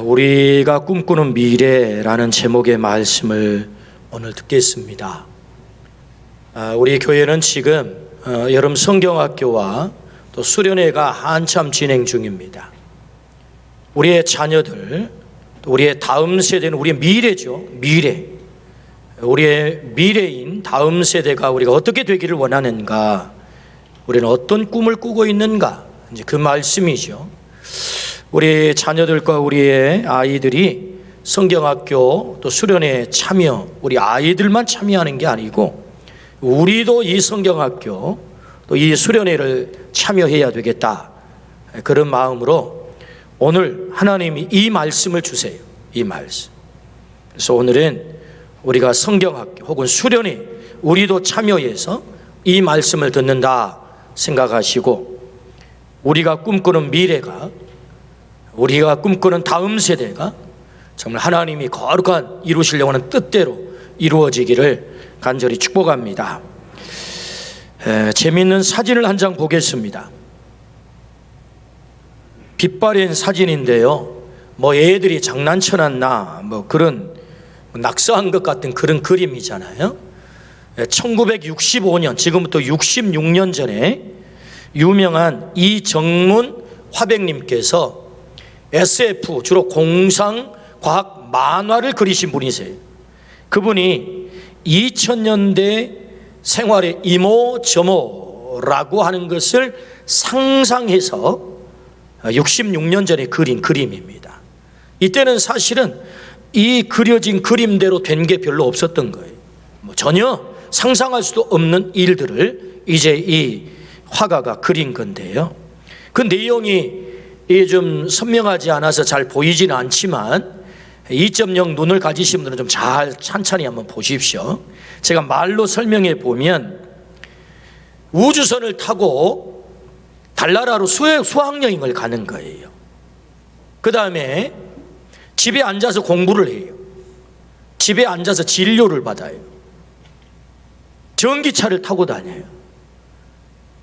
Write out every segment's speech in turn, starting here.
우리가 꿈꾸는 미래라는 제목의 말씀을 오늘 듣겠습니다. 우리 교회는 지금 여름 성경학교와 또 수련회가 한참 진행 중입니다. 우리의 자녀들, 또 우리의 다음 세대는 우리의 미래죠. 미래. 우리의 미래인 다음 세대가 우리가 어떻게 되기를 원하는가, 우리는 어떤 꿈을 꾸고 있는가, 이제 그 말씀이죠. 우리 자녀들과 우리의 아이들이 성경학교 또 수련회에 참여, 우리 아이들만 참여하는 게 아니고 우리도 이 성경학교 또 이 수련회를 참여해야 되겠다, 그런 마음으로 오늘 하나님이 이 말씀을 주세요. 이 말씀. 그래서 오늘은 우리가 성경학교 혹은 수련회 우리도 참여해서 이 말씀을 듣는다 생각하시고, 우리가 꿈꾸는 미래가, 우리가 꿈꾸는 다음 세대가 정말 하나님이 거룩한 이루시려고 하는 뜻대로 이루어지기를 간절히 축복합니다. 재미있는 사진을 한 장 보겠습니다. 빛바랜 사진인데요, 뭐 애들이 장난쳐놨나 뭐 그런 낙서한 것 같은 그런 그림이잖아요. 1965년, 지금부터 66년 전에 유명한 이정문 화백님께서 SF, 주로 공상과학 만화를 그리신 분이세요. 그분이 2000년대 생활의 이모저모라고 하는 것을 상상해서 66년 전에 그린 그림입니다. 이때는 사실은 이 그려진 그림대로 된 게 별로 없었던 거예요. 전혀 상상할 수도 없는 일들을 이제 이 화가가 그린 건데요. 그 내용이 좀 선명하지 않아서 잘 보이지는 않지만 2.0 눈을 가지신 분들은 좀 잘 찬찬히 한번 보십시오. 제가 말로 설명해 보면, 우주선을 타고 달나라로 수학여행을 가는 거예요. 그 다음에 집에 앉아서 공부를 해요. 집에 앉아서 진료를 받아요. 전기차를 타고 다녀요.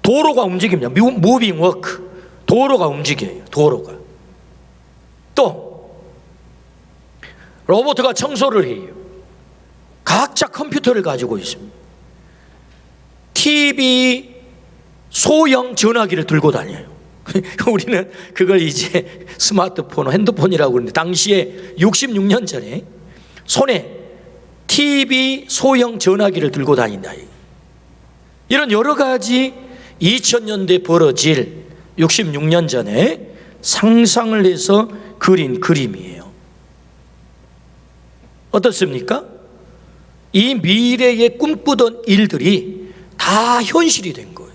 도로가 움직입니다. 무빙 워크. 도로가 움직여요. 도로가. 또 로봇가 청소를 해요. 각자 컴퓨터를 가지고 있습니다. TV 소형 전화기를 들고 다녀요. 우리는 그걸 이제 스마트폰, 핸드폰이라고 그러는데, 당시에 66년 전에 손에 TV 소형 전화기를 들고 다닌다. 이런 여러 가지 2000년대 벌어질 66년 전에 상상을 해서 그린 그림이에요. 어떻습니까? 이 미래에 꿈꾸던 일들이 다 현실이 된 거예요.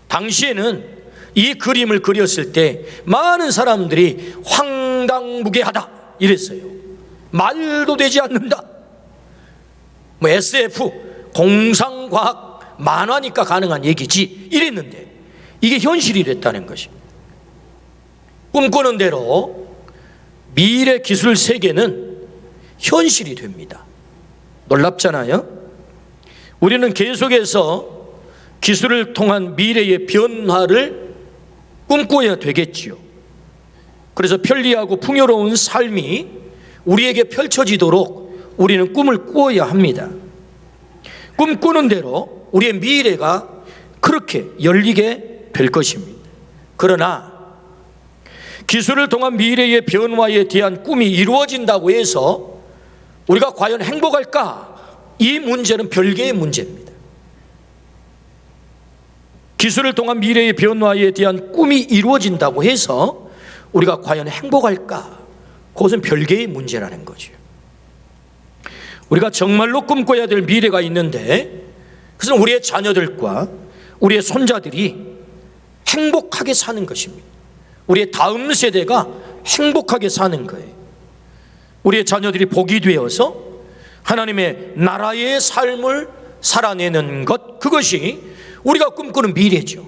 당시에는 이 그림을 그렸을 때 많은 사람들이 황당무계하다 이랬어요. 말도 되지 않는다. SF, 공상과학 만화니까 가능한 얘기지 이랬는데, 이게 현실이 됐다는 것이. 꿈꾸는 대로 미래 기술 세계는 현실이 됩니다. 놀랍잖아요. 우리는 계속해서 기술을 통한 미래의 변화를 꿈꿔야 되겠지요. 그래서 편리하고 풍요로운 삶이 우리에게 펼쳐지도록 우리는 꿈을 꾸어야 합니다. 꿈꾸는 대로 우리의 미래가 그렇게 열리게 될 것입니다. 그러나 기술을 통한 미래의 변화에 대한 꿈이 이루어진다고 해서 우리가 과연 행복할까? 이 문제는 별개의 문제입니다. 기술을 통한 미래의 변화에 대한 꿈이 이루어진다고 해서 우리가 과연 행복할까? 그것은 별개의 문제라는 거죠. 우리가 정말로 꿈꿔야 될 미래가 있는데, 그것은 우리의 자녀들과 우리의 손자들이 행복하게 사는 것입니다. 우리의 다음 세대가 행복하게 사는 거예요. 우리의 자녀들이 복이 되어서 하나님의 나라의 삶을 살아내는 것, 그것이 우리가 꿈꾸는 미래죠.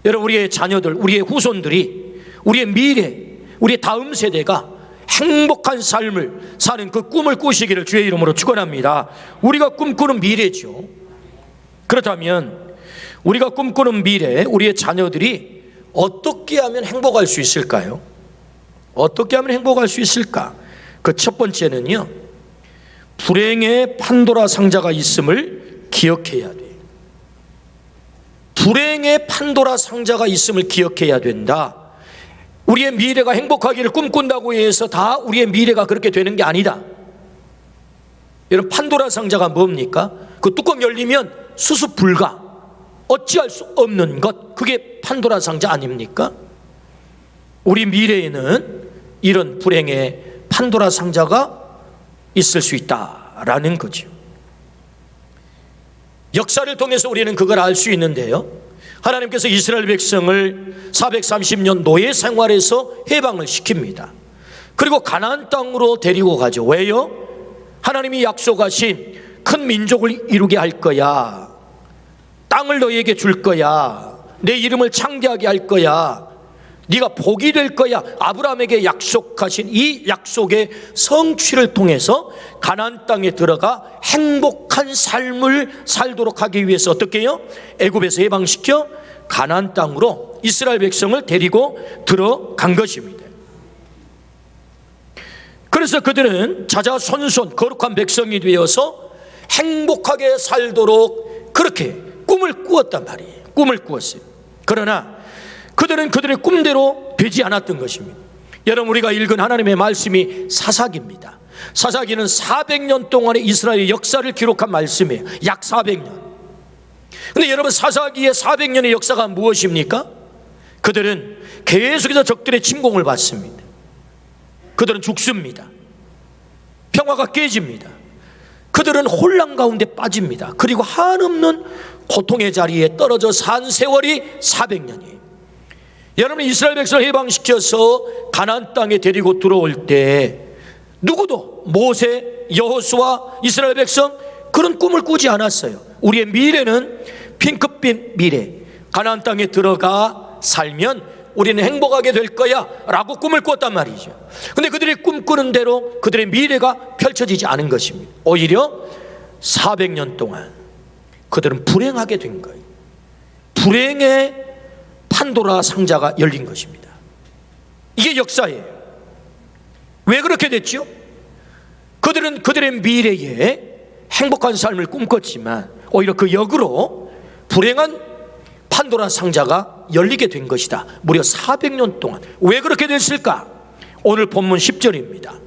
여러분, 우리의 자녀들, 우리의 후손들이, 우리의 미래, 우리의 다음 세대가 행복한 삶을 사는 그 꿈을 꾸시기를 주의 이름으로 축원합니다. 우리가 꿈꾸는 미래죠. 그렇다면 우리가 꿈꾸는 미래, 우리의 자녀들이 어떻게 하면 행복할 수 있을까요? 어떻게 하면 행복할 수 있을까? 그 첫 번째는요, 불행의 판도라 상자가 있음을 기억해야 돼. 불행의 판도라 상자가 있음을 기억해야 된다. 우리의 미래가 행복하기를 꿈꾼다고 해서 다 우리의 미래가 그렇게 되는 게 아니다. 여러분, 판도라 상자가 뭡니까? 그 뚜껑 열리면 수습 불가, 어찌할 수 없는 것, 그게 판도라 상자 아닙니까? 우리 미래에는 이런 불행의 판도라 상자가 있을 수 있다라는 거죠. 역사를 통해서 우리는 그걸 알 수 있는데요, 하나님께서 이스라엘 백성을 430년 노예 생활에서 해방을 시킵니다. 그리고 가나안 땅으로 데리고 가죠. 왜요? 하나님이 약속하신 큰 민족을 이루게 할 거야, 땅을 너에게 줄 거야, 내 이름을 창대하게 할 거야, 네가 복이 될 거야. 아브라함에게 약속하신 이 약속의 성취를 통해서 가나안 땅에 들어가 행복한 삶을 살도록 하기 위해서 어떻게 해요? 애굽에서 해방시켜 가나안 땅으로 이스라엘 백성을 데리고 들어간 것입니다. 그래서 그들은 자자손손 거룩한 백성이 되어서 행복하게 살도록 그렇게 꿈을 꾸었단 말이에요. 꿈을 꾸었어요. 그러나 그들은 그들의 꿈대로 되지 않았던 것입니다. 여러분, 우리가 읽은 하나님의 말씀이 사사기입니다. 사사기는 400년 동안의 이스라엘의 역사를 기록한 말씀이에요. 약 400년. 근데 여러분, 사사기의 400년의 역사가 무엇입니까? 그들은 계속해서 적들의 침공을 받습니다. 그들은 죽습니다. 평화가 깨집니다. 그들은 혼란 가운데 빠집니다. 그리고 한없는 고통의 자리에 떨어져 산 세월이 400년이에요. 여러분, 이스라엘 백성을 해방시켜서 가나안 땅에 데리고 들어올 때 누구도 모세, 여호수아, 이스라엘 백성 그런 꿈을 꾸지 않았어요. 우리의 미래는 핑크빛 미래, 가나안 땅에 들어가 살면 우리는 행복하게 될 거야 라고 꿈을 꿨단 말이죠. 근데 그들이 꿈꾸는 대로 그들의 미래가 펼쳐지지 않은 것입니다. 오히려 400년 동안 그들은 불행하게 된 거예요. 불행의 판도라 상자가 열린 것입니다. 이게 역사예요. 왜 그렇게 됐죠? 그들은 그들의 미래에 행복한 삶을 꿈꿨지만 오히려 그 역으로 불행한 판도라 상자가 열리게 된 것이다. 무려 400년 동안. 왜 그렇게 됐을까? 오늘 본문 10절입니다.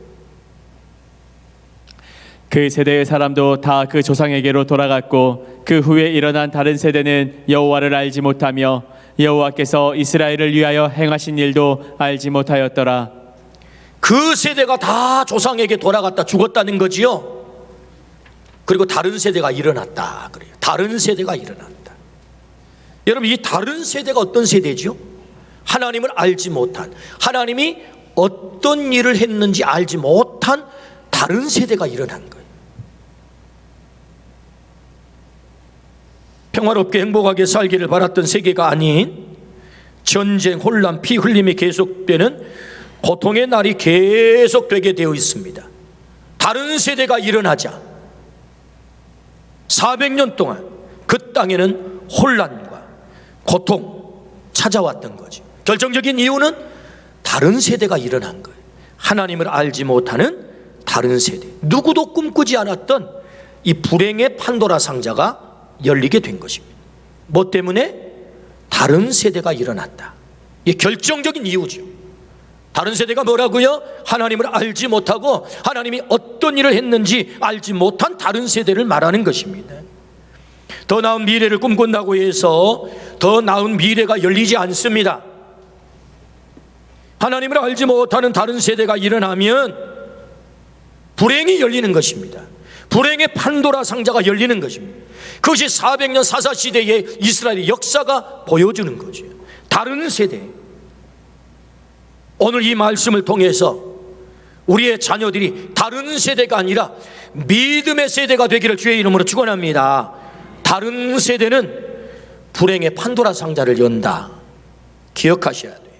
그 세대의 사람도 다 그 조상에게로 돌아갔고 그 후에 일어난 다른 세대는 여호와를 알지 못하며 여호와께서 이스라엘을 위하여 행하신 일도 알지 못하였더라. 그 세대가 다 조상에게 돌아갔다 죽었다는 거지요. 그리고 다른 세대가 일어났다 그래요. 다른 세대가 일어났다. 여러분, 이 다른 세대가 어떤 세대죠? 하나님을 알지 못한, 하나님이 어떤 일을 했는지 알지 못한 다른 세대가 일어난 거예요. 평화롭게 행복하게 살기를 바랐던 세계가 아닌 전쟁, 혼란, 피 흘림이 계속되는 고통의 날이 계속되게 되어 있습니다. 다른 세대가 일어나자 400년 동안 그 땅에는 혼란과 고통 찾아왔던 거죠. 결정적인 이유는 다른 세대가 일어난 거예요. 하나님을 알지 못하는 다른 세대, 누구도 꿈꾸지 않았던 이 불행의 판도라 상자가 열리게 된 것입니다. 뭐 때문에? 다른 세대가 일어났다. 이게 결정적인 이유죠. 다른 세대가 뭐라고요? 하나님을 알지 못하고 하나님이 어떤 일을 했는지 알지 못한 다른 세대를 말하는 것입니다. 더 나은 미래를 꿈꾼다고 해서 더 나은 미래가 열리지 않습니다. 하나님을 알지 못하는 다른 세대가 일어나면 불행이 열리는 것입니다. 불행의 판도라 상자가 열리는 것입니다. 그것이 400년 사사시대의 이스라엘의 역사가 보여주는 거죠. 다른 세대. 오늘 이 말씀을 통해서 우리의 자녀들이 다른 세대가 아니라 믿음의 세대가 되기를 주의 이름으로 축원합니다. 다른 세대는 불행의 판도라 상자를 연다. 기억하셔야 돼요.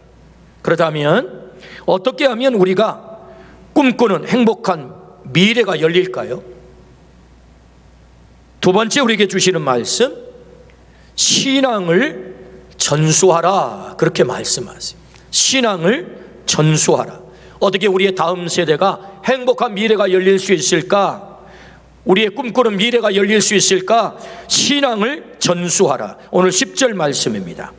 그렇다면 어떻게 하면 우리가 꿈꾸는 행복한 미래가 열릴까요? 두 번째 우리에게 주시는 말씀, 신앙을 전수하라 그렇게 말씀하세요. 신앙을 전수하라. 어떻게 우리의 다음 세대가 행복한 미래가 열릴 수 있을까? 우리의 꿈꾸는 미래가 열릴 수 있을까? 신앙을 전수하라. 오늘 10절 말씀입니다.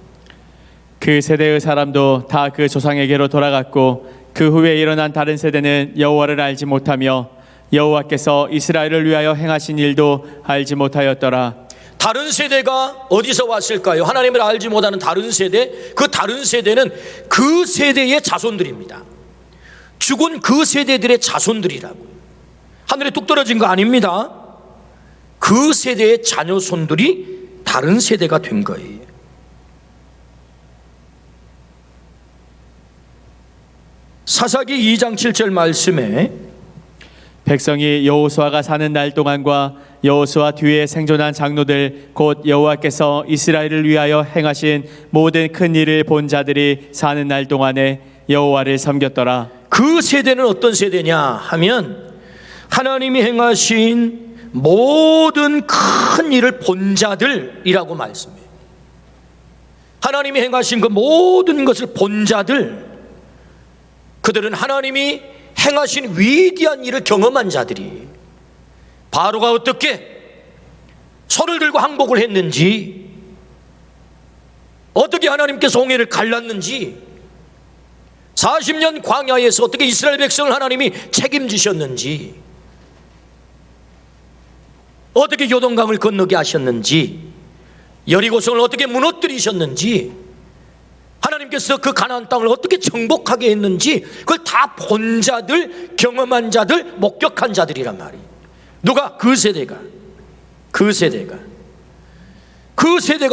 그 세대의 사람도 다 그 조상에게로 돌아갔고 그 후에 일어난 다른 세대는 여호와를 알지 못하며 여호와께서 이스라엘을 위하여 행하신 일도 알지 못하였더라. 다른 세대가 어디서 왔을까요? 하나님을 알지 못하는 다른 세대. 그 다른 세대는 그 세대의 자손들입니다. 죽은 그 세대들의 자손들이라고요. 하늘에 뚝 떨어진 거 아닙니다. 그 세대의 자녀손들이 다른 세대가 된 거예요. 사사기 2장 7절 말씀에 백성이 여호수아가 사는 날 동안과 여호수아 뒤에 생존한 장로들 곧 여호와께서 이스라엘을 위하여 행하신 모든 큰 일을 본 자들이 사는 날 동안에 여호와를 섬겼더라. 그 세대는 어떤 세대냐 하면 하나님이 행하신 모든 큰 일을 본 자들이라고 말씀해요. 하나님이 행하신 그 모든 것을 본 자들, 그들은 하나님이 행하신 위대한 일을 경험한 자들이, 바로가 어떻게 손을 들고 항복을 했는지, 어떻게 하나님께서 홍해를 갈랐는지, 40년 광야에서 어떻게 이스라엘 백성을 하나님이 책임지셨는지, 어떻게 요동강을 건너게 하셨는지, 여리고성을 어떻게 무너뜨리셨는지, 하나님께서 그 가나안 땅을 어떻게 정복하게 했는지 그걸 다 본 자들, 경험한 자들, 목격한 자들이란 말이에요. 누가? 그 세대가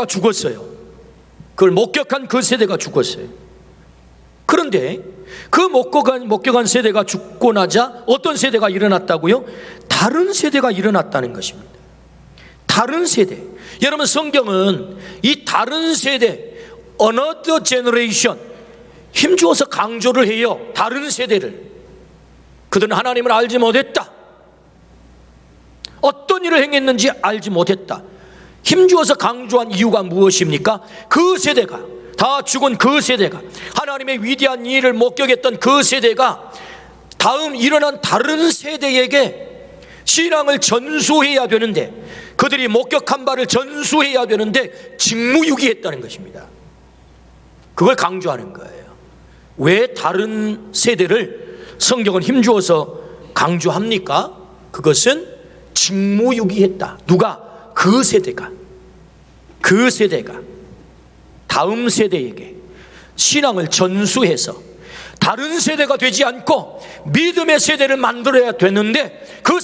죽었어요. 그걸 목격한 그 세대가 죽었어요. 그런데 그 목격한 세대가 죽고 나자 어떤 세대가 일어났다고요? 다른 세대가 일어났다는 것입니다. 다른 세대. 여러분, 성경은 이 다른 세대, another generation, 힘주어서 강조를 해요. 다른 세대를. 그들은 하나님을 알지 못했다. 어떤 일을 행했는지 알지 못했다. 힘주어서 강조한 이유가 무엇입니까? 그 세대가, 다 죽은 그 세대가, 하나님의 위대한 일을 목격했던 그 세대가 다음 일어난 다른 세대에게 신앙을 전수해야 되는데, 그들이 목격한 바를 전수해야 되는데 직무유기했다는 것입니다. 그걸 강조하는 거예요. 왜 다른 세대를 성경은 힘주어서 강조합니까? 그것은 직무유기했다. 누가? 그 세대가 다음 세대에게 신앙을 전수해서 다른 세대가 되지 않고 믿음의 세대를 만들어야 되는데 그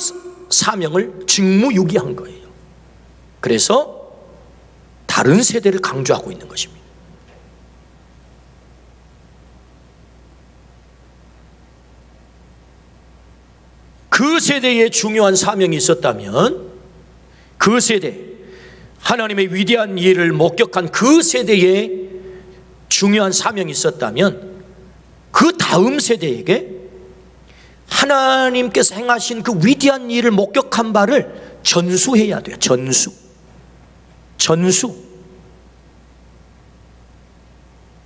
사명을 직무유기한 거예요. 그래서 다른 세대를 강조하고 있는 것입니다. 그 세대에 중요한 사명이 있었다면, 그 세대, 하나님의 위대한 일을 목격한 그 세대에 중요한 사명이 있었다면, 그 다음 세대에게 하나님께서 행하신 그 위대한 일을 목격한 바를 전수해야 돼요. 전수.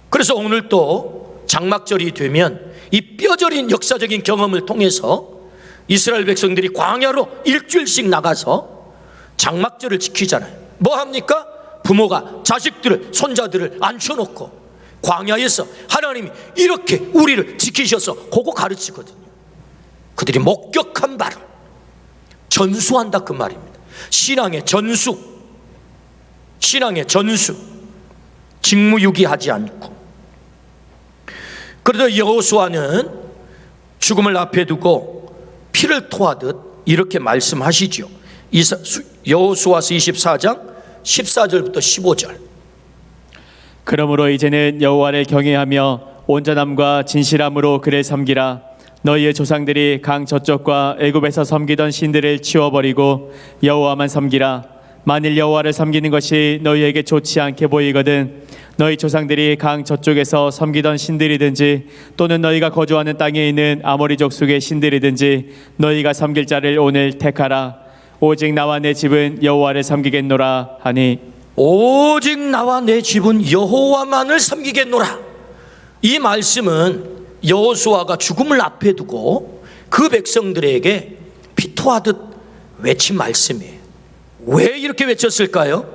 그래서 오늘 또 장막절이 되면 이 뼈저린 역사적인 경험을 통해서 이스라엘 백성들이 광야로 일주일씩 나가서 장막절을 지키잖아요. 뭐 합니까? 부모가 자식들을, 손자들을 앉혀놓고 광야에서 하나님이 이렇게 우리를 지키셔서 그거 가르치거든요. 그들이 목격한 바를 전수한다, 그 말입니다. 신앙의 전수, 직무유기하지 않고. 그래도 여호수아는 죽음을 앞에 두고 피를 토하듯 이렇게 말씀하시죠. 여호수아서 24장 14절부터 15절. 그러므로 이제는 여호와를 경외하며 온전함과 진실함으로 그를 섬기라. 너희의 조상들이 강 저쪽과 애굽에서 섬기던 신들을 치워버리고 여호와만 섬기라. 만일 여호와를 섬기는 것이 너희에게 좋지 않게 보이거든 너희 조상들이 강 저쪽에서 섬기던 신들이든지 또는 너희가 거주하는 땅에 있는 아모리 족속의 신들이든지 너희가 섬길 자를 오늘 택하라. 오직 나와 내 집은 여호와를 섬기겠노라 하니, 오직 나와 내 집은 여호와만을 섬기겠노라. 이 말씀은 여호수아가 죽음을 앞에 두고 그 백성들에게 피토하듯 외친 말씀이에요. 왜 이렇게 외쳤을까요?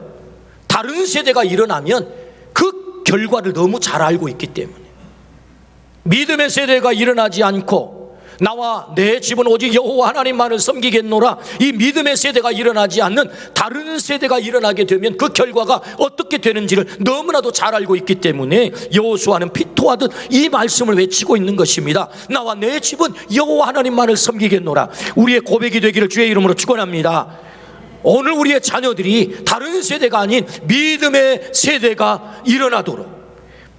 다른 세대가 일어나면 그 결과를 너무 잘 알고 있기 때문에. 믿음의 세대가 일어나지 않고 나와 내 집은 오직 여호와 하나님만을 섬기겠노라, 이 믿음의 세대가 일어나지 않는 다른 세대가 일어나게 되면 그 결과가 어떻게 되는지를 너무나도 잘 알고 있기 때문에 여호수아는 피토하듯 이 말씀을 외치고 있는 것입니다. 나와 내 집은 여호와 하나님만을 섬기겠노라. 우리의 고백이 되기를 주의 이름으로 축원합니다. 오늘 우리의 자녀들이 다른 세대가 아닌 믿음의 세대가 일어나도록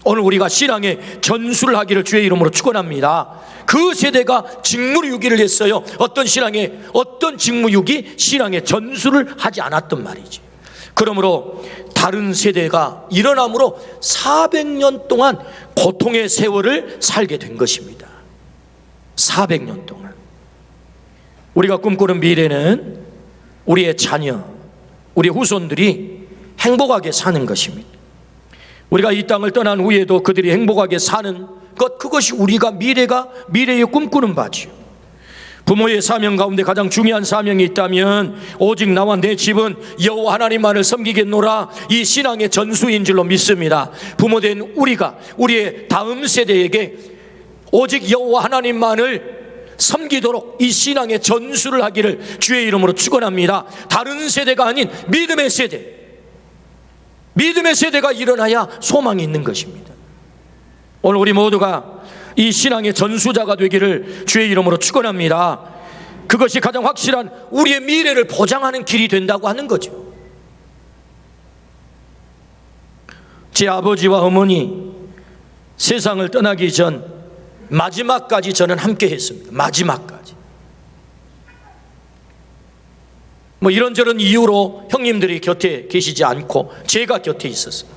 오늘 우리가 신앙의 전수를 하기를 주의 이름으로 축원합니다. 그 세대가 직무유기를 했어요. 어떤 직무유기? 신앙의 전수를 하지 않았던 말이지. 그러므로 다른 세대가 일어남으로 400년 동안 고통의 세월을 살게 된 것입니다. 400년 동안. 우리가 꿈꾸는 미래는 우리의 자녀, 우리 후손들이 행복하게 사는 것입니다. 우리가 이 땅을 떠난 후에도 그들이 행복하게 사는 것, 그것이 우리가 미래에 꿈꾸는 바지요. 부모의 사명 가운데 가장 중요한 사명이 있다면 오직 나와 내 집은 여호와 하나님만을 섬기겠노라, 이 신앙의 전수인 줄로 믿습니다. 부모된 우리가 우리의 다음 세대에게 오직 여호와 하나님만을 섬기도록 이 신앙의 전수를 하기를 주의 이름으로 축원합니다. 다른 세대가 아닌 믿음의 세대가 일어나야 소망이 있는 것입니다. 오늘 우리 모두가 이 신앙의 전수자가 되기를 주의 이름으로 축원합니다. 그것이 가장 확실한 우리의 미래를 보장하는 길이 된다고 하는 거죠. 제 아버지와 어머니 세상을 떠나기 전 마지막까지 저는 함께 했습니다. 마지막까지. 뭐 이런저런 이유로 형님들이 곁에 계시지 않고 제가 곁에 있었어요.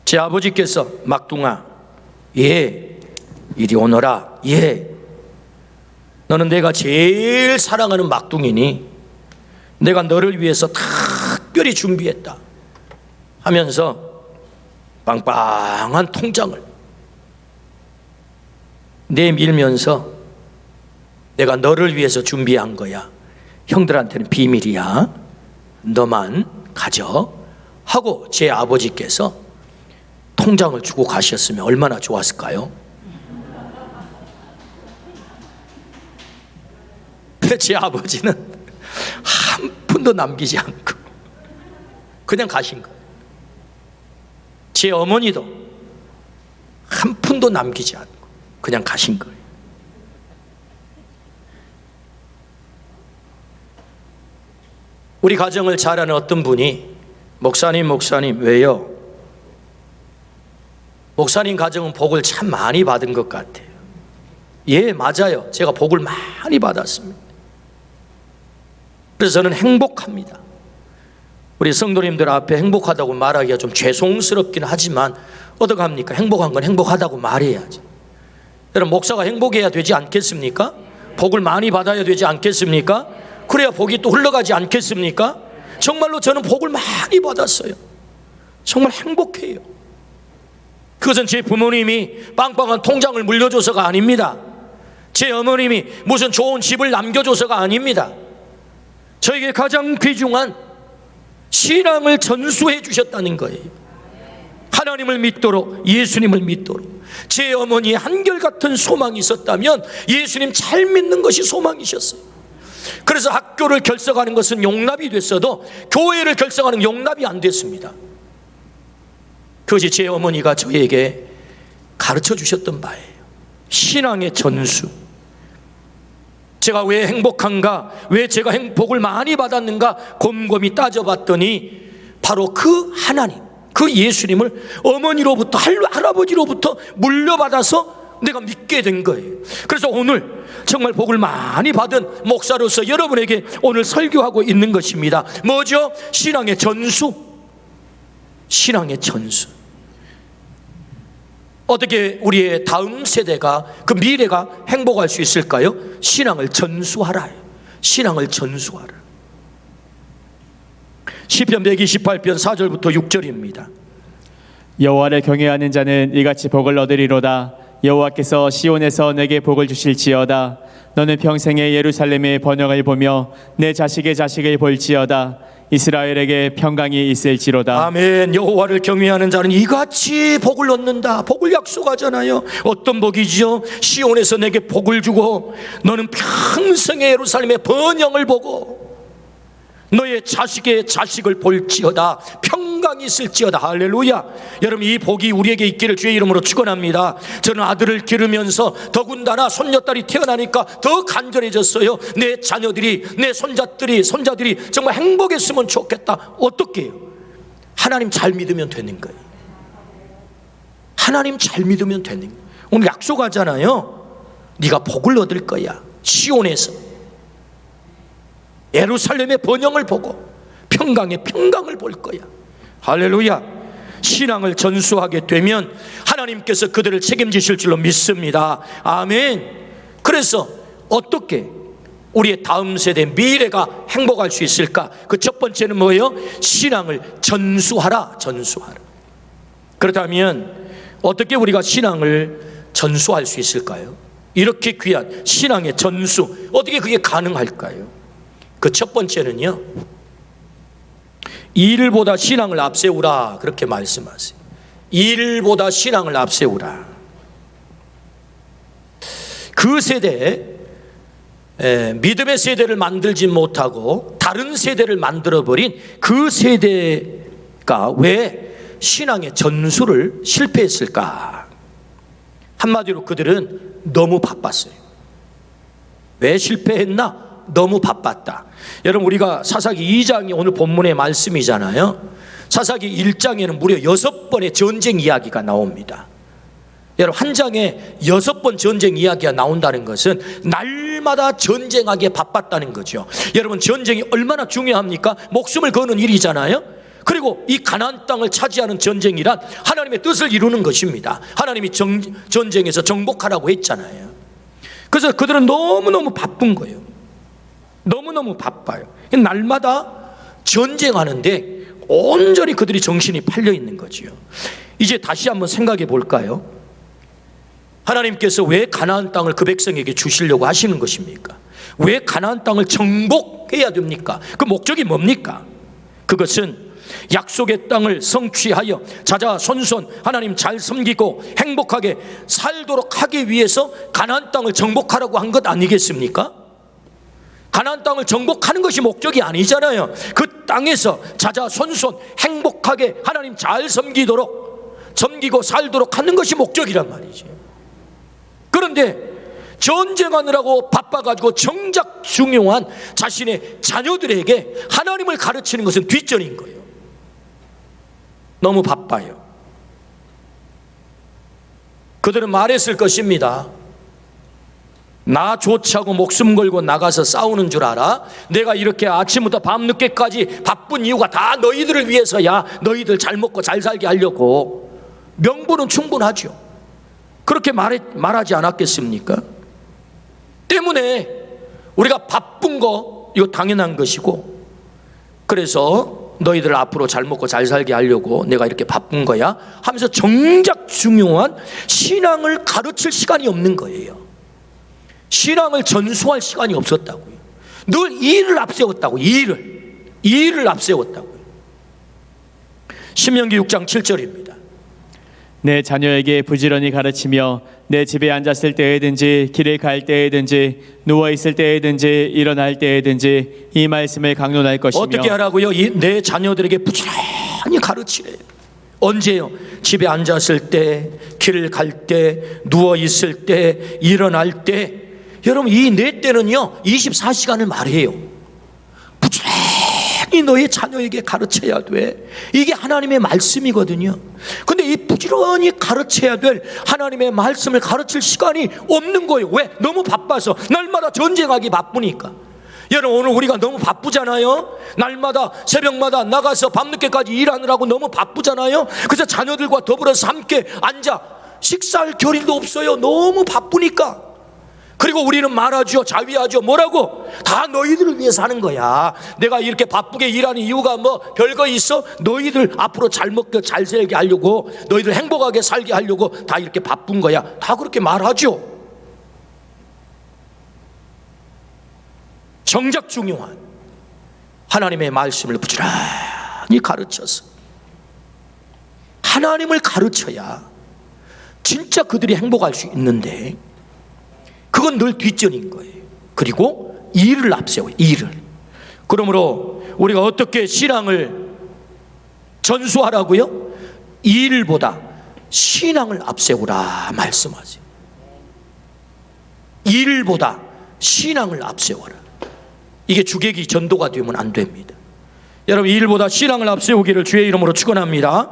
제 아버지께서 막둥아, 예, 이리 오너라, 예, 너는 내가 제일 사랑하는 막둥이니 내가 너를 위해서 특별히 준비했다 하면서 빵빵한 통장을 내밀면서 내가 너를 위해서 준비한 거야, 형들한테는 비밀이야, 너만 가져 하고 제 아버지께서 통장을 주고 가셨으면 얼마나 좋았을까요? 근데 제 아버지는 한 푼도 남기지 않고 그냥 가신 거예요. 제 어머니도 한 푼도 남기지 않고 그냥 가신 거예요. 우리 가정을 잘 아는 어떤 분이 목사님 왜요? 목사님 가정은 복을 참 많이 받은 것 같아요. 예, 맞아요. 제가 복을 많이 받았습니다. 그래서 저는 행복합니다. 우리 성도님들 앞에 행복하다고 말하기가 좀 죄송스럽긴 하지만 어떡합니까? 행복한 건 행복하다고 말해야지. 여러분, 목사가 행복해야 되지 않겠습니까? 복을 많이 받아야 되지 않겠습니까? 그래야 복이 또 흘러가지 않겠습니까? 정말로 저는 복을 많이 받았어요. 정말 행복해요. 그것은 제 부모님이 빵빵한 통장을 물려줘서가 아닙니다. 제 어머님이 무슨 좋은 집을 남겨줘서가 아닙니다. 저에게 가장 귀중한 신앙을 전수해 주셨다는 거예요. 하나님을 믿도록, 예수님을 믿도록. 제 어머니의 한결같은 소망이 있었다면 예수님 잘 믿는 것이 소망이셨어요. 그래서 학교를 결석하는 것은 용납이 됐어도 교회를 결석하는 용납이 안 됐습니다. 그것이 제 어머니가 저에게 가르쳐 주셨던 바예요. 신앙의 전수. 제가 왜 행복한가, 왜 제가 복을 많이 받았는가 곰곰이 따져봤더니 바로 그 하나님, 그 예수님을 어머니로부터, 할아버지로부터 물려받아서 내가 믿게 된 거예요. 그래서 오늘 정말 복을 많이 받은 목사로서 여러분에게 오늘 설교하고 있는 것입니다. 뭐죠? 신앙의 전수. 신앙의 전수. 어떻게 우리의 다음 세대가, 그 미래가 행복할 수 있을까요? 신앙을 전수하라. 신앙을 전수하라. 시편 128편 4절부터 6절입니다. 여호와를 경외하는 자는 이같이 복을 얻으리로다. 여호와께서 시온에서 내게 복을 주실지어다. 너는 평생에 예루살렘의 번영을 보며 내 자식의 자식을 볼지어다. 이스라엘에게 평강이 있을지로다. 아멘. 여호와를 경외하는 자는 이같이 복을 얻는다. 복을 약속하잖아요. 어떤 복이지요? 시온에서 내게 복을 주고 너는 평생에 예루살렘의 번영을 보고 너의 자식의 자식을 볼지어다. 평강이 있을지어다. 할렐루야. 여러분, 이 복이 우리에게 있기를 주의 이름으로 축원합니다. 저는 아들을 기르면서 더군다나 손녀딸이 태어나니까 더 간절해졌어요. 내 자녀들이, 내 손자들이 정말 행복했으면 좋겠다. 어떻게 해요? 하나님 잘 믿으면 되는 거예요. 하나님 잘 믿으면 되는 거예요. 오늘 약속하잖아요. 네가 복을 얻을 거야. 시온에서 예루살렘의 번영을 보고 평강의 평강을 볼 거야. 할렐루야. 신앙을 전수하게 되면 하나님께서 그들을 책임지실 줄로 믿습니다. 아멘. 그래서 어떻게 우리의 다음 세대 미래가 행복할 수 있을까? 그 첫 번째는 뭐예요? 신앙을 전수하라. 그렇다면 어떻게 우리가 신앙을 전수할 수 있을까요? 이렇게 귀한 신앙의 전수, 어떻게 그게 가능할까요? 그 첫 번째는요, 일보다 신앙을 앞세우라. 그렇게 말씀하세요. 일보다 신앙을 앞세우라. 그 세대, 믿음의 세대를 만들지 못하고 다른 세대를 만들어버린 그 세대가 왜 신앙의 전수를 실패했을까? 한마디로 그들은 너무 바빴어요. 왜 실패했나? 너무 바빴다. 여러분, 우리가 사사기 2장이 오늘 본문의 말씀이잖아요. 사사기 1장에는 무려 6번의 전쟁 이야기가 나옵니다. 여러분, 한 장에 6번 전쟁 이야기가 나온다는 것은 날마다 전쟁하기에 바빴다는 거죠. 여러분, 전쟁이 얼마나 중요합니까? 목숨을 거는 일이잖아요. 그리고 이 가나안 땅을 차지하는 전쟁이란 하나님의 뜻을 이루는 것입니다. 하나님이 전쟁에서 정복하라고 했잖아요. 그래서 그들은 너무너무 바쁜 거예요. 너무너무 바빠요. 날마다 전쟁하는데 온전히 그들이 정신이 팔려 있는 거지요. 이제 다시 한번 생각해 볼까요? 하나님께서 왜 가나안 땅을 그 백성에게 주시려고 하시는 것입니까? 왜 가나안 땅을 정복해야 됩니까? 그 목적이 뭡니까? 그것은 약속의 땅을 성취하여 자자손손 하나님 잘 섬기고 행복하게 살도록 하기 위해서 가나안 땅을 정복하라고 한 것 아니겠습니까? 가나안 땅을 정복하는 것이 목적이 아니잖아요. 그 땅에서 자자손손 행복하게 하나님 잘 섬기고 살도록 하는 것이 목적이란 말이죠. 그런데 전쟁하느라고 바빠가지고 정작 중요한 자신의 자녀들에게 하나님을 가르치는 것은 뒷전인 거예요. 너무 바빠요. 그들은 말했을 것입니다. 나 좋자고 목숨 걸고 나가서 싸우는 줄 알아? 내가 이렇게 아침부터 밤늦게까지 바쁜 이유가 다 너희들을 위해서야. 너희들 잘 먹고 잘 살게 하려고. 명분은 충분하죠. 그렇게 말하지 않았겠습니까? 때문에 우리가 바쁜 거 이거 당연한 것이고, 그래서 너희들 앞으로 잘 먹고 잘 살게 하려고 내가 이렇게 바쁜 거야 하면서 정작 중요한 신앙을 가르칠 시간이 없는 거예요. 신앙을 전수할 시간이 없었다고요. 늘 일을 앞세웠다고. 일을 앞세웠다고요. 신명기 6장 7절입니다. 내 자녀에게 부지런히 가르치며 내 집에 앉았을 때에든지 길에 갈 때에든지 누워 있을 때에든지 일어날 때에든지 이 말씀을 강론할 것이며. 어떻게 하라고요? 내 자녀들에게 부지런히 가르치래요. 언제요? 집에 앉았을 때, 길을 갈 때, 누워 있을 때, 일어날 때. 여러분, 이 네 때는요 24시간을 말해요. 부지런히 너의 자녀에게 가르쳐야 돼. 이게 하나님의 말씀이거든요. 근데 이 부지런히 가르쳐야 될 하나님의 말씀을 가르칠 시간이 없는 거예요. 왜? 너무 바빠서. 날마다 전쟁하기 바쁘니까. 여러분, 오늘 우리가 너무 바쁘잖아요. 날마다 새벽마다 나가서 밤늦게까지 일하느라고 너무 바쁘잖아요. 그래서 자녀들과 더불어서 함께 앉아 식사할 겨를도 없어요. 너무 바쁘니까. 그리고 우리는 말하죠, 자위하죠. 뭐라고? 다 너희들을 위해서 하는 거야. 내가 이렇게 바쁘게 일하는 이유가 뭐 별거 있어? 너희들 앞으로 잘 먹게 잘 살게 하려고, 너희들 행복하게 살게 하려고 다 이렇게 바쁜 거야. 다 그렇게 말하죠. 정작 중요한 하나님의 말씀을 부지런히 가르쳐서, 하나님을 가르쳐야 진짜 그들이 행복할 수 있는데, 그건 늘 뒷전인 거예요. 그리고 일을 앞세워요. 일을. 그러므로 우리가 어떻게 신앙을 전수하라고요? 일보다 신앙을 앞세우라 말씀하세요. 일보다 신앙을 앞세워라. 이게 주객이 전도가 되면 안 됩니다. 여러분, 일보다 신앙을 앞세우기를 주의 이름으로 축원합니다.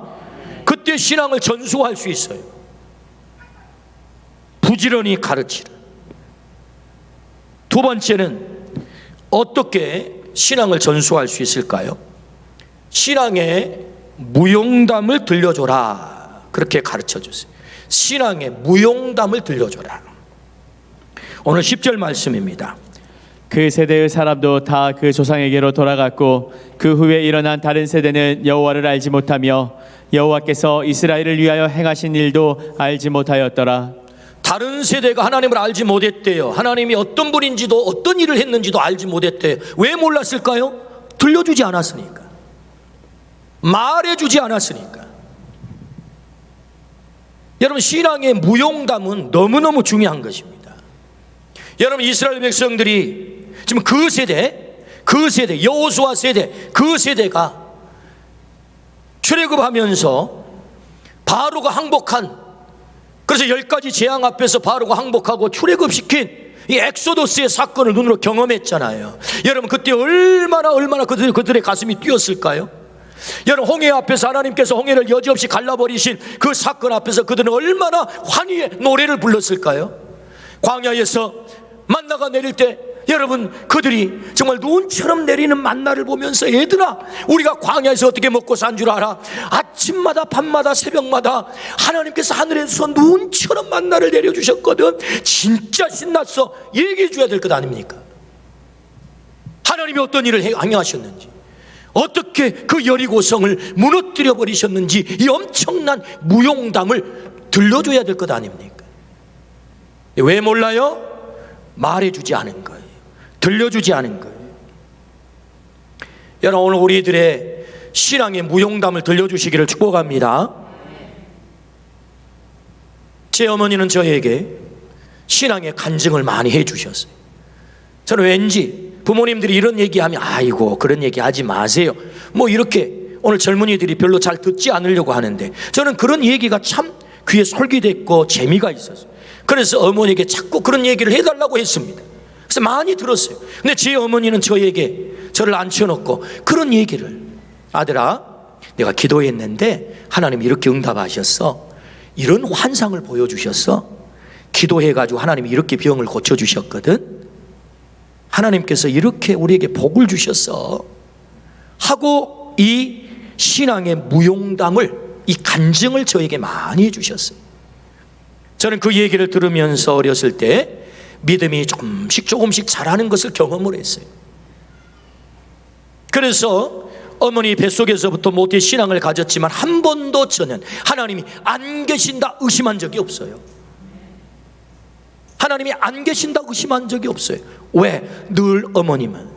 그때 신앙을 전수할 수 있어요. 부지런히 가르치라. 두 번째는 어떻게 신앙을 전수할 수 있을까요? 신앙의 무용담을 들려줘라. 그렇게 가르쳐 주세요. 신앙의 무용담을 들려줘라. 오늘 10절 말씀입니다. 그 세대의 사람도 다 그 조상에게로 돌아갔고 그 후에 일어난 다른 세대는 여호와를 알지 못하며 여호와께서 이스라엘을 위하여 행하신 일도 알지 못하였더라. 다른 세대가 하나님을 알지 못했대요. 하나님이 어떤 분인지도 어떤 일을 했는지도 알지 못했대요. 왜 몰랐을까요? 들려주지 않았으니까. 말해주지 않았으니까. 여러분, 신앙의 무용담은 너무너무 중요한 것입니다. 여러분, 이스라엘 백성들이 지금 그 세대 여호수아 세대, 그 세대가 출애굽하면서 바로가 항복한, 그래서 10가지 재앙 앞에서 바로가 항복하고 출애굽시킨 이 엑소더스의 사건을 눈으로 경험했잖아요. 여러분, 그때 얼마나 그들의 가슴이 뛰었을까요? 여러분, 홍해 앞에서 하나님께서 홍해를 여지없이 갈라버리신 그 사건 앞에서 그들은 얼마나 환희의 노래를 불렀을까요? 광야에서 만나가 내릴 때 여러분, 그들이 정말 눈처럼 내리는 만나를 보면서, 얘들아, 우리가 광야에서 어떻게 먹고 산 줄 알아? 아침마다 밤마다 새벽마다 하나님께서 하늘에서 눈처럼 만나를 내려주셨거든. 진짜 신났어. 얘기해 줘야 될 것 아닙니까? 하나님이 어떤 일을 행하셨는지, 어떻게 그 여리고성을 무너뜨려 버리셨는지, 이 엄청난 무용담을 들려줘야 될 것 아닙니까? 왜 몰라요? 말해주지 않은 거예요. 들려주지 않은 거예요. 여러분, 오늘 우리들의 신앙의 무용담을 들려주시기를 축복합니다. 제 어머니는 저에게 신앙의 간증을 많이 해주셨어요. 저는 왠지 부모님들이 이런 얘기하면 아이고 그런 얘기 하지 마세요, 뭐 이렇게 오늘 젊은이들이 별로 잘 듣지 않으려고 하는데, 저는 그런 얘기가 참 귀에 솔깃했고 재미가 있었어요. 그래서 어머니에게 자꾸 그런 얘기를 해달라고 했습니다. 그래서 많이 들었어요. 근데 제 어머니는 저에게, 저를 앉혀놓고 그런 얘기를, 아들아, 내가 기도했는데 하나님이 이렇게 응답하셨어. 이런 환상을 보여주셨어. 기도해가지고 하나님이 이렇게 병을 고쳐주셨거든. 하나님께서 이렇게 우리에게 복을 주셨어 하고, 이 신앙의 무용담을, 이 간증을 저에게 많이 해주셨어요. 저는 그 얘기를 들으면서 어렸을 때 믿음이 조금씩 자라는 것을 경험을 했어요. 그래서 어머니 뱃속에서부터 모태 신앙을 가졌지만 한 번도 저는 하나님이 안 계신다 의심한 적이 없어요. 하나님이 안 계신다 의심한 적이 없어요. 왜? 늘 어머님은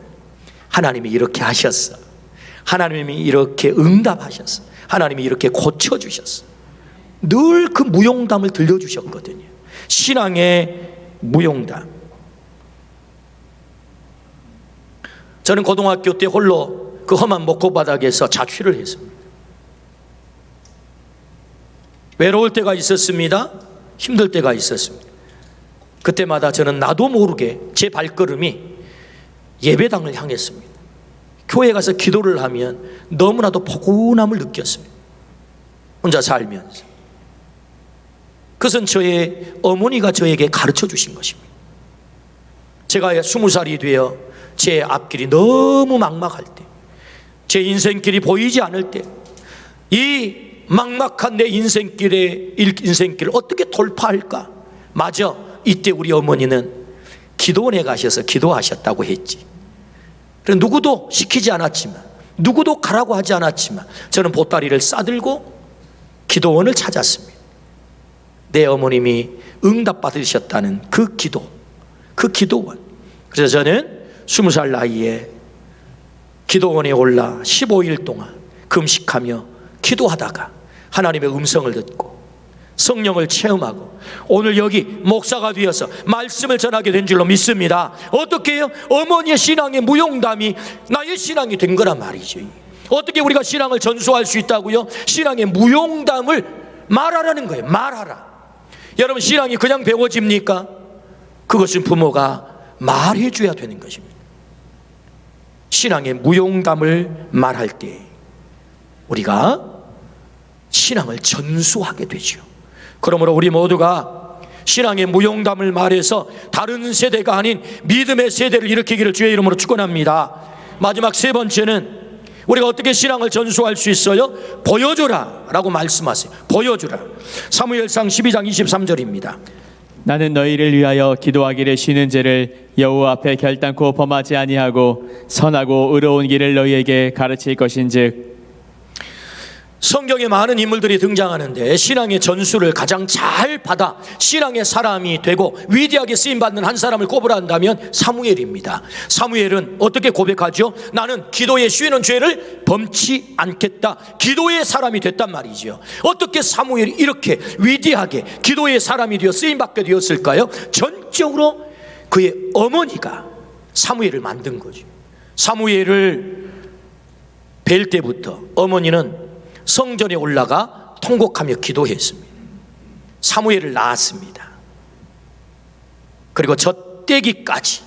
하나님이 이렇게 하셨어, 하나님이 이렇게 응답하셨어, 하나님이 이렇게 고쳐주셨어, 늘 그 무용담을 들려주셨거든요. 신앙의 무용담. 저는 고등학교 때 홀로 그 험한 목포바닥에서 자취를 했습니다. 외로울 때가 있었습니다. 힘들 때가 있었습니다. 그때마다 저는 나도 모르게 제 발걸음이 예배당을 향했습니다. 교회 가서 기도를 하면 너무나도 포근함을 느꼈습니다. 혼자 살면서. 그것은 저의 어머니가 저에게 가르쳐 주신 것입니다. 제가 20살이 되어 제 앞길이 너무 막막할 때, 제 인생길이 보이지 않을 때, 이 막막한 내 인생길을 어떻게 돌파할까? 맞아, 이때 우리 어머니는 기도원에 가셔서 기도하셨다고 했지. 그래서 누구도 시키지 않았지만, 누구도 가라고 하지 않았지만 저는 보따리를 싸들고 기도원을 찾았습니다. 내 어머님이 응답받으셨다는 그 기도원. 그래서 저는 20살 나이에 기도원에 올라 15일 동안 금식하며 기도하다가 하나님의 음성을 듣고 성령을 체험하고 오늘 여기 목사가 되어서 말씀을 전하게 된 줄로 믿습니다. 어떻게 해요? 어머니의 신앙의 무용담이 나의 신앙이 된 거란 말이죠. 어떻게 우리가 신앙을 전수할 수 있다고요? 신앙의 무용담을 말하라는 거예요. 말하라. 여러분, 신앙이 그냥 배워집니까? 그것은 부모가 말해줘야 되는 것입니다. 신앙의 무용담을 말할 때 우리가 신앙을 전수하게 되죠. 그러므로 우리 모두가 신앙의 무용담을 말해서 다른 세대가 아닌 믿음의 세대를 일으키기를 주의 이름으로 축원합니다. 마지막 세 번째는 우리가 어떻게 신앙을 전수할 수 있어요? 보여줘라 라고 말씀하세요. 보여줘라. 사무엘상 12장 23절입니다. 나는 너희를 위하여 기도하기를 쉬는 죄를 여호와 앞에 결단코 범하지 아니하고 선하고 의로운 길을 너희에게 가르칠 것인즉. 성경에 많은 인물들이 등장하는데 신앙의 전수를 가장 잘 받아 신앙의 사람이 되고 위대하게 쓰임받는 한 사람을 꼽으란다면 사무엘입니다. 사무엘은 어떻게 고백하죠? 나는 기도에 쉬는 죄를 범치 않겠다. 기도의 사람이 됐단 말이죠. 어떻게 사무엘이 이렇게 위대하게 기도의 사람이 되어 쓰임받게 되었을까요? 전적으로 그의 어머니가 사무엘을 만든 거죠. 사무엘을 뵐 때부터 어머니는 성전에 올라가 통곡하며 기도했습니다. 사무엘을 낳았습니다. 그리고 젖대기까지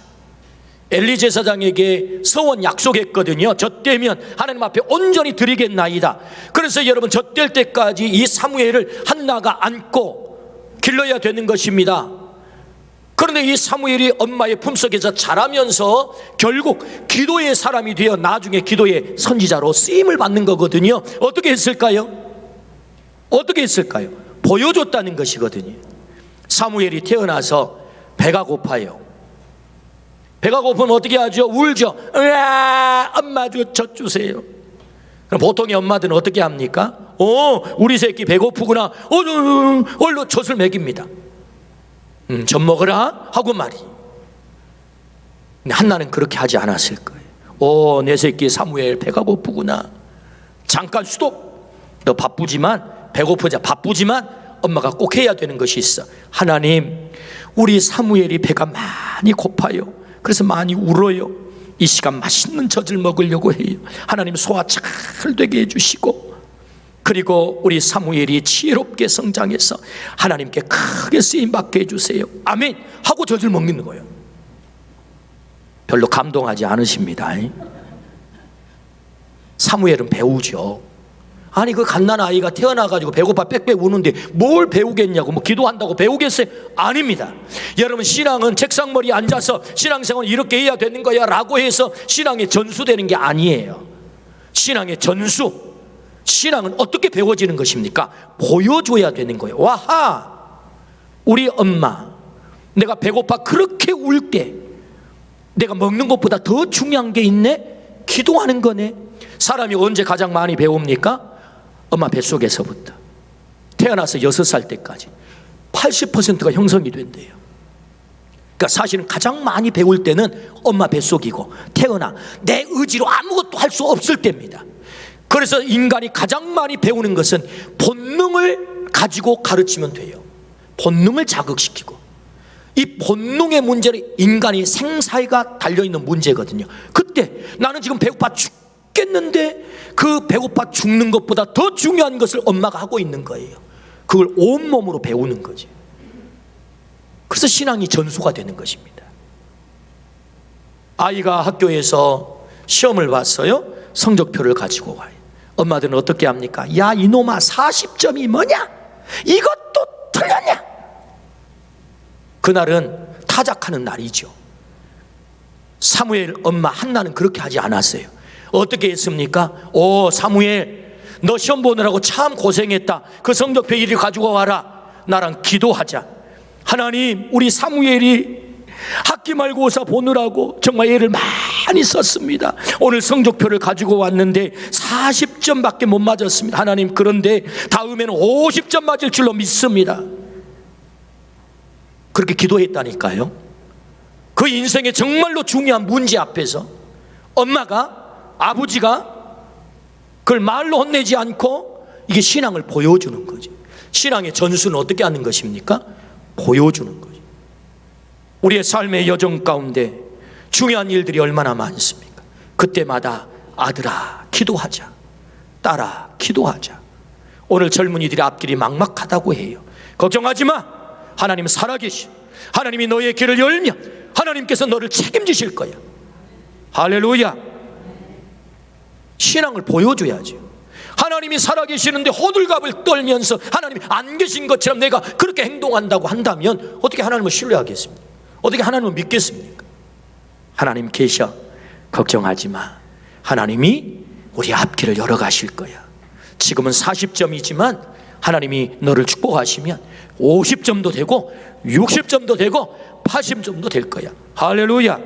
엘리 제사장에게 서원 약속했거든요. 젖대면 하나님 앞에 온전히 드리겠나이다. 그래서 여러분, 젖될 때까지 이 사무엘을 한나가 안고 길러야 되는 것입니다. 그런데 이 사무엘이 엄마의 품속에서 자라면서 결국 기도의 사람이 되어 나중에 기도의 선지자로 쓰임을 받는 거거든요. 어떻게 했을까요? 어떻게 했을까요? 보여줬다는 것이거든요. 사무엘이 태어나서 배가 고파요. 배가 고프면 어떻게 하죠? 울죠. 으아, 엄마 젖 주세요. 그럼 보통의 엄마들은 어떻게 합니까? 우리 새끼 배고프구나. 얼른 젖을 먹입니다. 젖 먹으라 하고 말이. 근데 한나는 그렇게 하지 않았을 거예요. 내 새끼 사무엘 배가 고프구나. 잠깐 스톱. 너 바쁘지만, 배고프자 바쁘지만 엄마가 꼭 해야 되는 것이 있어. 하나님, 우리 사무엘이 배가 많이 고파요. 그래서 많이 울어요. 이 시간 맛있는 젖을 먹으려고 해요. 하나님, 소화 잘 되게 해주시고, 그리고 우리 사무엘이 지혜롭게 성장해서 하나님께 크게 쓰임받게 해주세요. 아멘 하고 젖을 먹는 거예요. 별로 감동하지 않으십니다. 사무엘은 배우죠. 아니, 그 갓난 아이가 태어나가지고 배고파 빽빽 우는데 뭘 배우겠냐고, 뭐 기도한다고 배우겠어요? 아닙니다. 여러분, 신앙은 책상머리에 앉아서 신앙생활을 이렇게 해야 되는 거야 라고 해서 신앙의 전수되는 게 아니에요. 신앙의 전수, 신앙은 어떻게 배워지는 것입니까? 보여줘야 되는 거예요. 와하, 우리 엄마, 내가 배고파 그렇게 울 때 내가 먹는 것보다 더 중요한 게 있네? 기도하는 거네. 사람이 언제 가장 많이 배웁니까? 엄마 뱃속에서부터 태어나서 6살 때까지 80%가 형성이 된대요. 그러니까 사실은 가장 많이 배울 때는 엄마 뱃속이고 태어나 내 의지로 아무것도 할 수 없을 때입니다. 그래서 인간이 가장 많이 배우는 것은 본능을 가지고 가르치면 돼요. 본능을 자극시키고, 이 본능의 문제는 인간이 생사가 달려있는 문제거든요. 그때 나는 지금 배고파 죽겠는데 그 배고파 죽는 것보다 더 중요한 것을 엄마가 하고 있는 거예요. 그걸 온몸으로 배우는 거죠. 그래서 신앙이 전수가 되는 것입니다. 아이가 학교에서 시험을 봤어요. 성적표를 가지고 와요. 엄마들은 어떻게 합니까? 야, 이놈아, 40점이 뭐냐? 이것도 틀렸냐? 그날은 타작하는 날이죠. 사무엘 엄마 한나는 그렇게 하지 않았어요. 어떻게 했습니까? 사무엘, 너 시험 보느라고 참 고생했다. 그 성적표 이리 가지고 와라. 나랑 기도하자. 하나님, 우리 사무엘이 기말고사 보느라고 정말 애를 많이 썼습니다. 오늘 성적표를 가지고 왔는데 40점밖에 못 맞았습니다. 하나님, 그런데 다음에는 50점 맞을 줄로 믿습니다. 그렇게 기도했다니까요. 그 인생의 정말로 중요한 문제 앞에서 엄마가, 아버지가 그걸 말로 혼내지 않고 이게 신앙을 보여주는 거죠. 신앙의 전수는 어떻게 하는 것입니까? 보여주는 거죠. 우리의 삶의 여정 가운데 중요한 일들이 얼마나 많습니까? 그때마다 아들아 기도하자, 딸아 기도하자. 오늘 젊은이들의 앞길이 막막하다고 해요. 걱정하지 마. 하나님 살아계시. 하나님이 너의 길을 열면 하나님께서 너를 책임지실 거야. 할렐루야. 신앙을 보여줘야죠. 하나님이 살아계시는데 호들갑을 떨면서 하나님이 안 계신 것처럼 내가 그렇게 행동한다고 한다면 어떻게 하나님을 신뢰하겠습니까? 어떻게 하나님을 믿겠습니까? 하나님 계셔. 걱정하지 마. 하나님이 우리 앞길을 열어가실 거야. 지금은 40점이지만 하나님이 너를 축복하시면 50점도 되고 60점도 되고 80점도 될 거야. 할렐루야.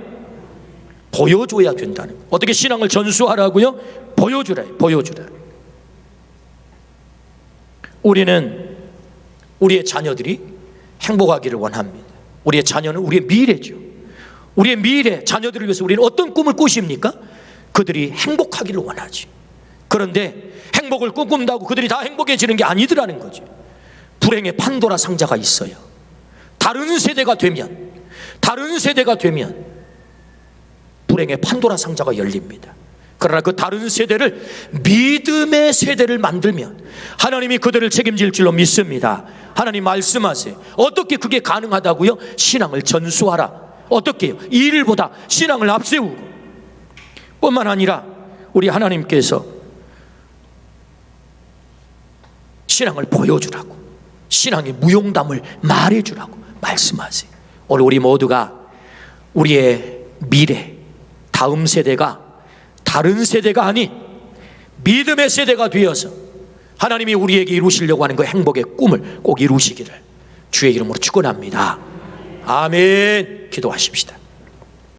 보여줘야 된다는 거예요. 어떻게 신앙을 전수하라고요? 보여주라. 보여주라. 우리는 우리의 자녀들이 행복하기를 원합니다. 우리의 자녀는 우리의 미래죠. 우리의 미래, 자녀들을 위해서 우리는 어떤 꿈을 꾸십니까? 그들이 행복하기를 원하지. 그런데 행복을 꿈꾼다고 그들이 다 행복해지는 게 아니더라는 거죠. 불행의 판도라 상자가 있어요. 다른 세대가 되면 불행의 판도라 상자가 열립니다. 그러나 그 다른 세대를 믿음의 세대를 만들면 하나님이 그들을 책임질 줄로 믿습니다. 하나님 말씀하세요. 어떻게 그게 가능하다고요? 신앙을 전수하라. 어떻게 해요? 일보다 신앙을 앞세우고, 뿐만 아니라 우리 하나님께서 신앙을 보여주라고, 신앙의 무용담을 말해주라고 말씀하세요. 오늘 우리 모두가 우리의 미래, 다음 세대가 다른 세대가 아닌 믿음의 세대가 되어서 하나님이 우리에게 이루시려고 하는 그 행복의 꿈을 꼭 이루시기를 주의 이름으로 축원합니다. 아멘. 기도하십시다.